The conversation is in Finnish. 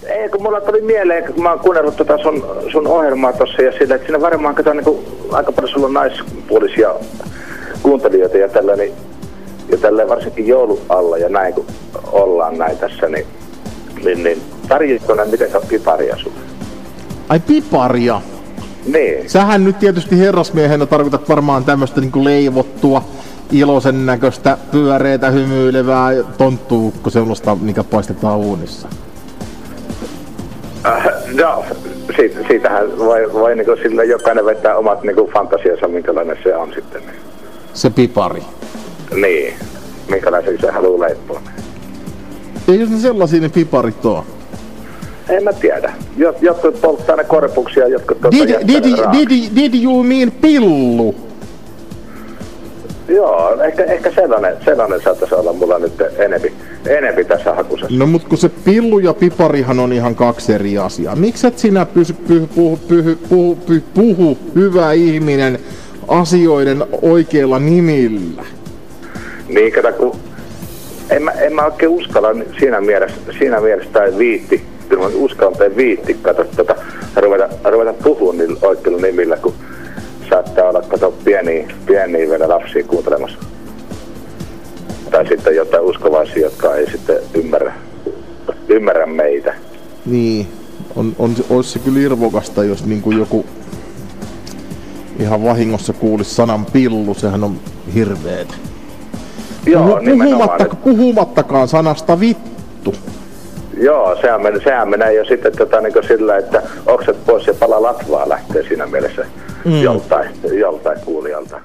Ei, kun mulla tuli mieleen, kun mä oon kuunnellut sun ohjelmaa tossa ja sillä, että siinä varmaan kato niinku aika paljon sulla on naispuolisia kuuntelijoita ja tällainen, ja tälleen varsinkin joulun alla ja näin kun ollaan näin tässä, niin tarjitko näin mitenkään piparia sulle? Ai piparia? Niin. Sähän nyt tietysti herrasmiehenä tarkoitat varmaan tämmöstä niinku leivottua, iloisen näköistä, pyöreitä, hymyilevää tonttuukko sellaista, mikä paistetaan uunissa. No, siitähän voi niinku sillä jokainen vetää omat niinku fantasiansa, minkälainen se on sitten. Se pipari. Niin, minkälaisen se haluaa leipoa. Ei jos ne sellaisia ne piparit oo. En mä tiedä. Jotkut polttaa ne korpuksia, jotkut Did you mean pillu? Joo, ehkä sellainen saattaisi olla mulla nyt enempi tässä hakusessa. No mut kun se pillu ja piparihan on ihan kaksi eri asiaa. Miksi et sinä puhu hyvä ihminen asioiden oikeilla nimillä? Niin, kato, kun en mä oikein uskalla siinä mielessä tai viitti, kyllä mä uskallan tai viitti, kato, ruveta puhua niillä oikeilla nimillä, kun saattaa olla, kato, pieniä vielä lapsia kuuntelemassa. Tai sitten jotain uskovaisia, jotka ei sitten ymmärrä meitä. Niin, olisi se kyllä irvokasta, jos niinku joku ihan vahingossa kuulisi sanan pillu, sehän on hirveetä. Joo, puhumattakaan sanasta vittu. Joo, sehän menee jo sitten niin sillä, että okset pois ja pala latvaa lähtee siinä mielessä joltain kuulijalta.